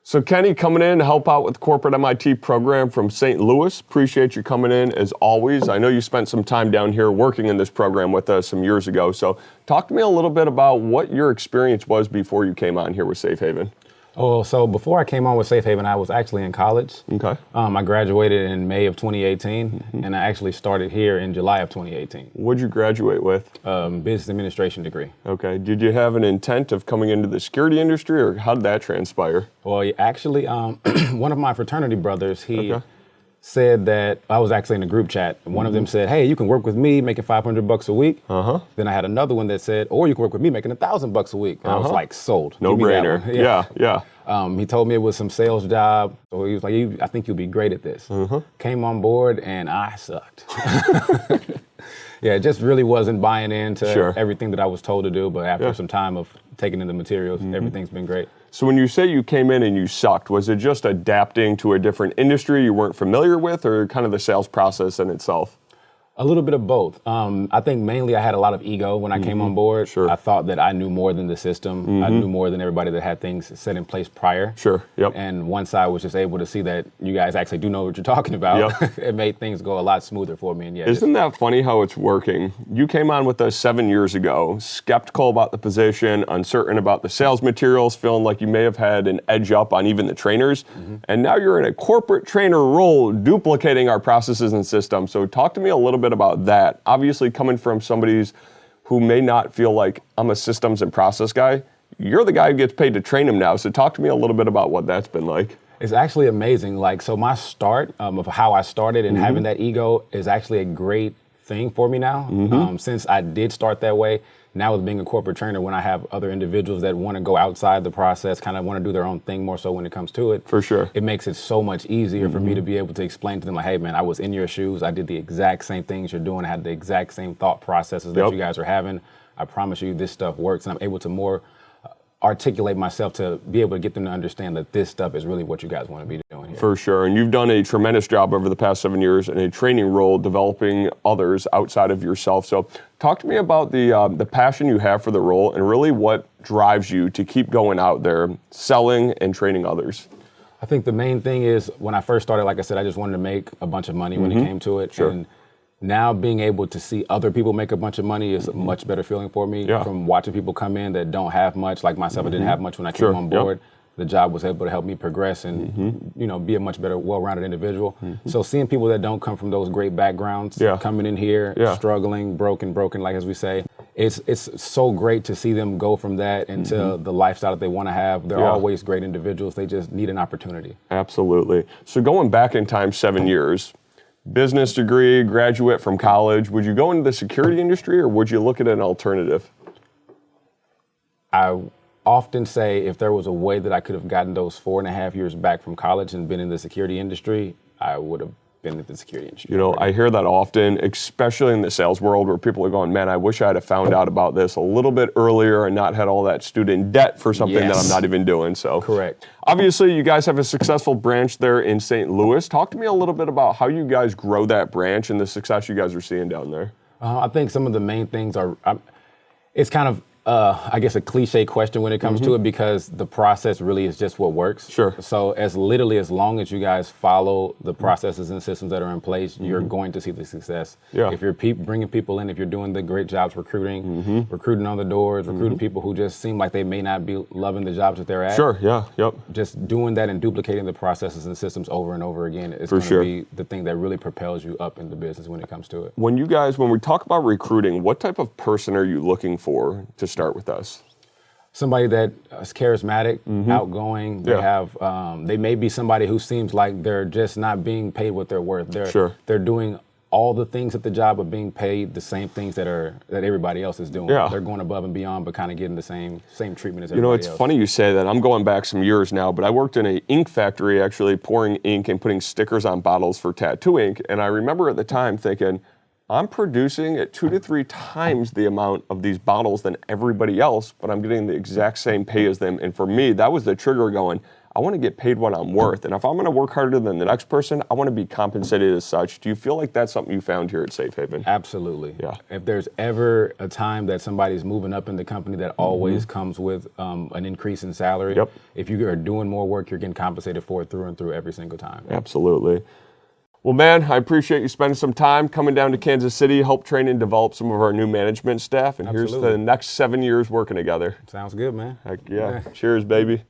So Kenny, coming in to help out with the corporate MIT program from St. Louis. Appreciate you coming in as always. I know you spent some time down here working in this program with us some years ago. So talk to me a little bit about what your experience was before you came on here with Safe Haven. Oh, so before I came on with Safe Haven, I was actually in college. Okay. I graduated in May of 2018, and I actually started here in July of 2018. What'd you graduate with? Business administration degree. Okay. Did you have an intent of coming into the security industry, or how did that transpire? Well, actually, one of my fraternity brothers, he said that I was actually in a group chat, and one of them said, "Hey, you can work with me making $500 a week." Then I had another one that said, "Or you can work with me making $1,000 a week." And I was like, sold. No brainer. Yeah. He told me it was some sales job, so he was like, "I think you'll be great at this." Came on board, and I sucked. Yeah, it just really wasn't buying into everything that I was told to do. But after some time of taking in the materials, everything's been great. So when you say you came in and you sucked, was it just adapting to a different industry you weren't familiar with, or kind of the sales process in itself? A little bit of both. I think mainly I had a lot of ego when I came on board. I thought that I knew more than the system. I knew more than everybody that had things set in place prior. And once I was just able to see that you guys actually do know what you're talking about, it made things go a lot smoother for me. And isn't that funny how it's working? You came on with us 7 years ago, skeptical about the position, uncertain about the sales materials, feeling like you may have had an edge up on even the trainers. And now you're in a corporate trainer role, duplicating our processes and systems. So talk to me a little bit about that. Obviously, coming from somebody who may not feel like I'm a systems and process guy, you're the guy who gets paid to train them now. So talk to me a little bit about what that's been like. It's actually amazing. So my start of how I started and having that ego is actually a great thing for me now. Since I did start that way, now with being a corporate trainer, when I have other individuals that want to go outside the process, kind of want to do their own thing more so when it comes to it. For sure. It makes it so much easier for me to be able to explain to them like, hey man, I was in your shoes. I did the exact same things you're doing. I had the exact same thought processes that you guys are having. I promise you this stuff works. And I'm able to more articulate myself to be able to get them to understand that this stuff is really what you guys want to be doing here. For sure. And you've done a tremendous job over the past 7 years in a training role, developing others outside of yourself. So talk to me about the passion you have for the role and really what drives you to keep going out there, selling and training others. I think the main thing is when I first started, like I said, I just wanted to make a bunch of money when it came to it. And now being able to see other people make a bunch of money is a much better feeling for me. From watching people come in that don't have much, like myself, I didn't have much when I came on board. The job was able to help me progress and be a much better, well-rounded individual. So seeing people that don't come from those great backgrounds coming in here, struggling, broken, like as we say, it's so great to see them go from that into the lifestyle that they want to have. They're always great individuals. They just need an opportunity. Absolutely. So going back in time 7 years, business degree, graduate from college, would you go into the security industry or would you look at an alternative? I often say if there was a way that I could have gotten those 4.5 years back from college and been in the security industry, I would have been in the security industry. You know, I hear that often, especially in the sales world where people are going, man, I wish I had found out about this a little bit earlier and not had all that student debt for something that I'm not even doing. So correct. Obviously, you guys have a successful branch there in St. Louis. Talk to me a little bit about how you guys grow that branch and the success you guys are seeing down there. I think some of the main things are, it's kind of, I guess a cliche question when it comes to it because the process really is just what works. So as long as you guys follow the processes and systems that are in place, you're going to see the success. If you're bringing people in, if you're doing the great jobs recruiting, recruiting on the doors, recruiting people who just seem like they may not be loving the jobs that they're at. Just doing that and duplicating the processes and systems over and over again is going to be the thing that really propels you up in the business when it comes to it. When we talk about recruiting, what type of person are you looking for to start with us? Somebody that is charismatic, outgoing. They have, they may be somebody who seems like they're just not being paid what they're worth. They're doing all the things at the job of being paid the same things that everybody else is doing. They're going above and beyond, but kind of getting the same treatment as everybody else. It's funny you say that. I'm going back some years now, but I worked in an ink factory actually pouring ink and putting stickers on bottles for tattoo ink. And I remember at the time thinking, I'm producing at 2 to 3 times the amount of these bottles than everybody else, but I'm getting the exact same pay as them. And for me, that was the trigger going, I want to get paid what I'm worth. And if I'm going to work harder than the next person, I want to be compensated as such. Do you feel like that's something you found here at Safe Haven? Absolutely. Yeah. If there's ever a time that somebody's moving up in the company, that always comes with an increase in salary. Yep. If you are doing more work, you're getting compensated for it through and through every single time. Absolutely. Well, man, I appreciate you spending some time coming down to Kansas City, help train and develop some of our new management staff. And here's the next 7 years working together. Sounds good, man. Heck yeah. Cheers, baby.